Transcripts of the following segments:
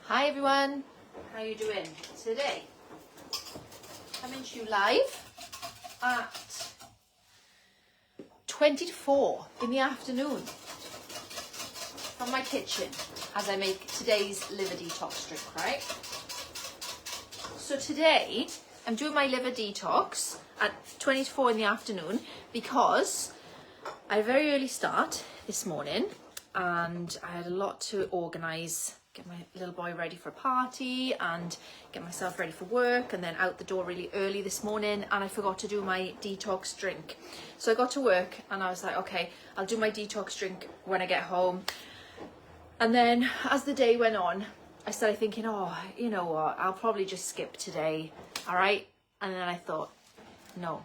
Hi everyone, how you doing? Today, coming to you live at 20 to 4 in the afternoon from my kitchen as I make today's liver detox drink, right? So today, I'm doing my liver detox at 20 to 4 in the afternoon because I had a very early start this morning and I had a lot to organise, get my little boy ready for a party and get myself ready for work, and then out the door really early this morning, and I forgot to do my detox drink. So I got to work and I was like, okay, I'll do my detox drink when I get home. And then as the day went on, I started thinking, oh, you know what, I'll probably just skip today, all right? And then I thought, no,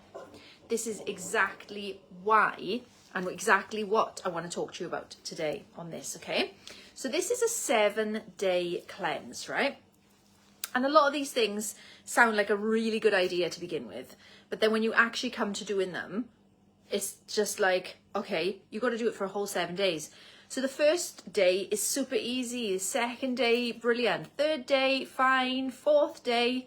this is exactly why and exactly what I want to talk to you about today on this, okay? So this is a 7-day cleanse, right? And a lot of these things sound like a really good idea to begin with, but then when you actually come to doing them, it's just like, okay, you got to do it for a whole 7 days. So the first day is super easy, the second day, brilliant, third day, fine, fourth day,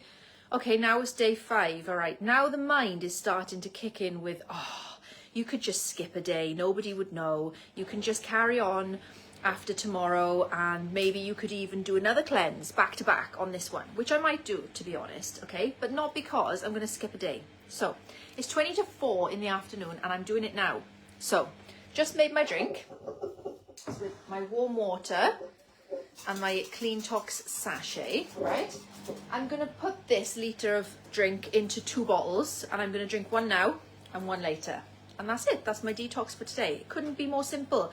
okay, now it's day 5, all right. Now the mind is starting to kick in with, oh, you could just skip a day, nobody would know, you can just carry on after tomorrow, and maybe you could even do another cleanse back to back on this one, which I might do, to be honest, okay, but not because I'm going to skip a day. So it's 20 to 4 in the afternoon and I'm doing it now. So just made my drink with my warm water and my Clean Tox sachet, right? I'm going to put this litre of drink into 2 bottles and I'm going to drink one now and one later. And that's it. That's my detox for today. It couldn't be more simple.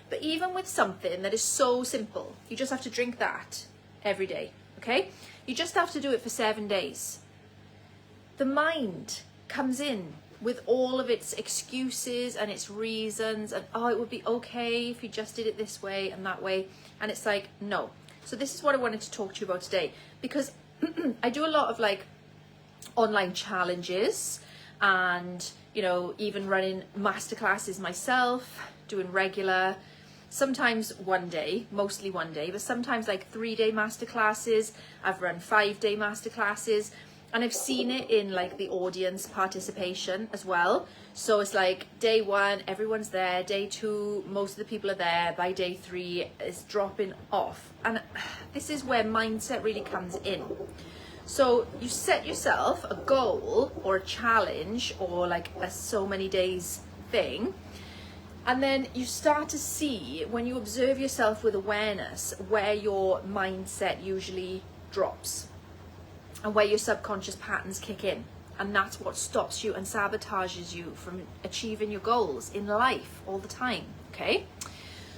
But even with something that is so simple, you just have to drink that every day, okay? You just have to do it for 7 days. The mind comes in with all of its excuses and its reasons and, oh, it would be okay if you just did it this way and that way. And it's like, no. So this is what I wanted to talk to you about today, because I do a lot of like online challenges and, you know, even running masterclasses myself, doing regular, sometimes one day, mostly one day, but sometimes like 3-day masterclasses. I've run 5-day masterclasses. And I've seen it in like the audience participation as well. So it's like day 1, everyone's there. Day 2, most of the people are there. By day 3, it's dropping off. And this is where mindset really comes in. So you set yourself a goal or a challenge or like a so many days thing. And then you start to see, when you observe yourself with awareness, where your mindset usually drops and where your subconscious patterns kick in. And that's what stops you and sabotages you from achieving your goals in life all the time, okay?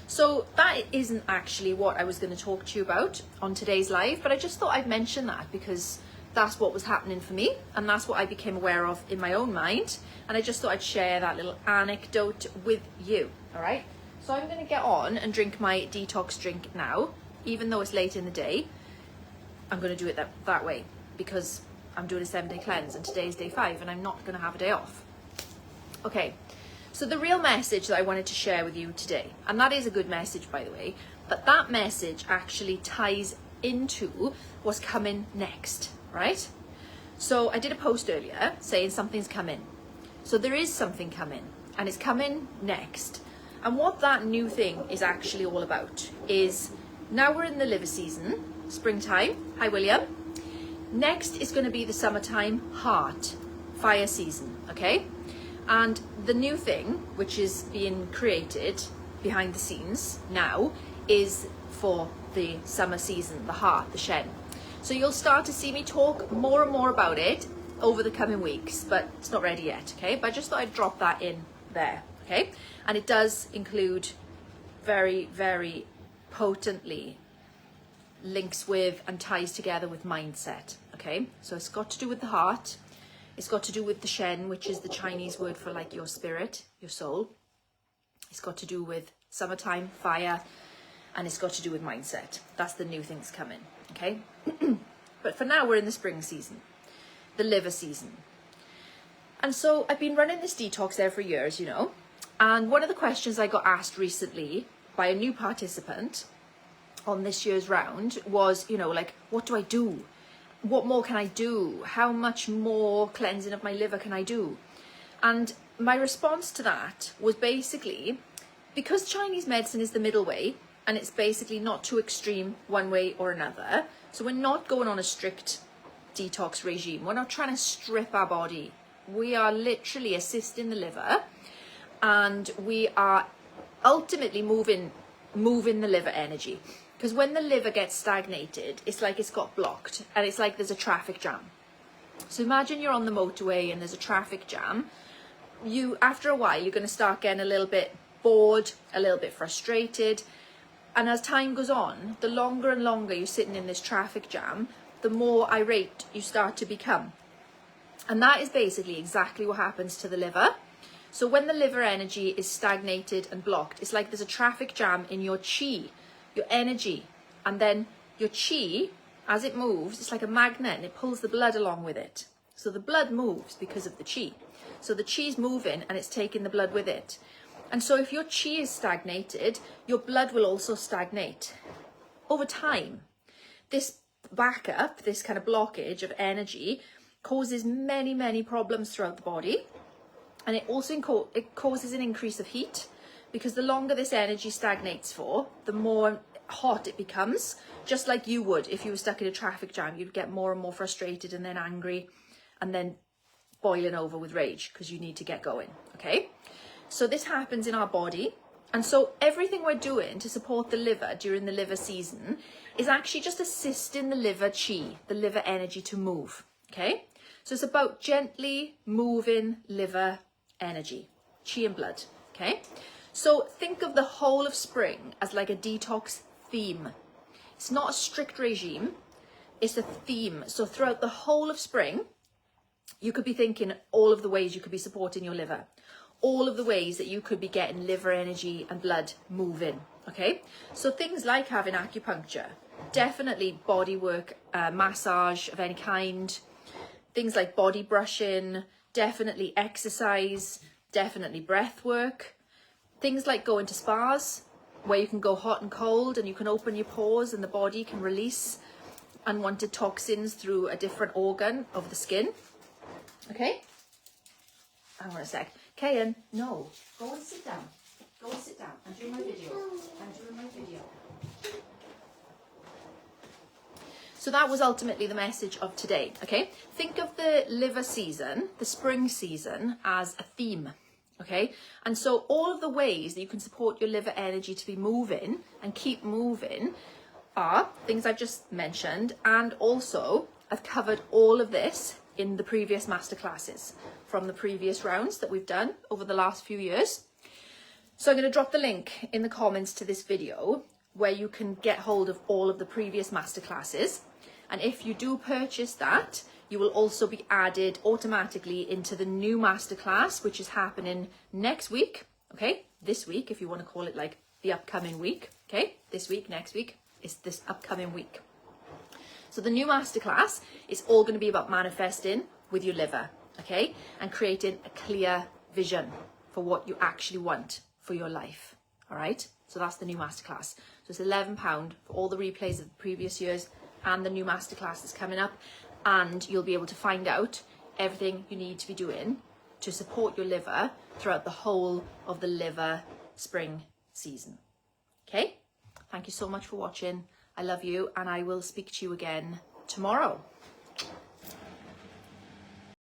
So that isn't actually what I was going to talk to you about on today's live, but I just thought I'd mention that because that's what was happening for me and that's what I became aware of in my own mind. And I just thought I'd share that little anecdote with you, all right? So I'm going to get on and drink my detox drink now, even though it's late in the day. I'm going to do it that way, because I'm doing a 7-day cleanse and today's day 5 and I'm not going to have a day off. Okay, so the real message that I wanted to share with you today, and that is a good message by the way, but that message actually ties into what's coming next, right? So I did a post earlier saying something's coming. So there is something coming and it's coming next. And what that new thing is actually all about is, now we're in the liver season, springtime. Hi William. Next is going to be the summertime heart, fire season, okay? And the new thing, which is being created behind the scenes now, is for the summer season, the heart, the Shen. So you'll start to see me talk more and more about it over the coming weeks, but it's not ready yet, okay? But I just thought I'd drop that in there, okay? And it does include very, very potently links with and ties together with mindset, okay? So it's got to do with the heart, it's got to do with the Shen, which is the Chinese word for like your spirit, your soul. It's got to do with summertime, fire, and it's got to do with mindset. That's the new things coming, okay? But for now, we're in the spring season, the liver season. And so I've been running this detox there for years, you know, and one of the questions I got asked recently by a new participant on this year's round was, you know, like, what do I do? What more can I do? How much more cleansing of my liver can I do? And my response to that was basically, because Chinese medicine is the middle way, and it's basically not too extreme one way or another, so we're not going on a strict detox regime. We're not trying to strip our body. We are literally assisting the liver, and we are ultimately moving the liver energy. Because when the liver gets stagnated, it's like it's got blocked, and it's like there's a traffic jam. So imagine you're on the motorway and there's a traffic jam. After a while, you're going to start getting a little bit bored, a little bit frustrated. And as time goes on, the longer and longer you're sitting in this traffic jam, the more irate you start to become. And that is basically exactly what happens to the liver. So when the liver energy is stagnated and blocked, it's like there's a traffic jam in your chi, your energy. And then your chi, as it moves, it's like a magnet, and it pulls the blood along with it. So the blood moves because of the chi. So the chi's moving and it's taking the blood with it. And so if your chi is stagnated, your blood will also stagnate. Over time, this backup, this kind of blockage of energy, causes many, many problems throughout the body. And it also it causes an increase of heat, because the longer this energy stagnates for, the more hot it becomes. Just like you would if you were stuck in a traffic jam, you'd get more and more frustrated, and then angry, and then boiling over with rage because you need to get going. Okay, so this happens in our body. And so everything we're doing to support the liver during the liver season is actually just assisting the liver chi, the liver energy, to move. Okay, so it's about gently moving liver energy, chi and blood. Okay, so think of the whole of spring as like a detox theme. It's not a strict regime, it's a theme. So throughout the whole of spring, you could be thinking all of the ways you could be supporting your liver, all of the ways that you could be getting liver energy and blood moving. Okay, so things like having acupuncture, definitely body work, massage of any kind, things like body brushing, definitely exercise, definitely breath work, things like going to spas where you can go hot and cold and you can open your pores and the body can release unwanted toxins through a different organ of the skin. Okay, hang on a sec. Kayan, no, go and sit down. Go and sit down. I'm doing my video. So that was ultimately the message of today. Okay, think of the liver season, the spring season, as a theme. Okay, and so all of the ways that you can support your liver energy to be moving and keep moving are things I've just mentioned, and also I've covered all of this in the previous masterclasses from the previous rounds that we've done over the last few years. So I'm going to drop the link in the comments to this video where you can get hold of all of the previous masterclasses. And if you do purchase that, you will also be added automatically into the new masterclass, which is happening next week. Okay, this week, if you want to call it like the upcoming week. Okay, this week, next week is this upcoming week. So the new masterclass is all going to be about manifesting with your liver, okay, and creating a clear vision for what you actually want for your life. All right, so that's the new masterclass. So it's £11 for all the replays of the previous years and the new masterclass is coming up, and you'll be able to find out everything you need to be doing to support your liver throughout the whole of the liver spring season. Okay, thank you so much for watching. I love you, and I will speak to you again tomorrow.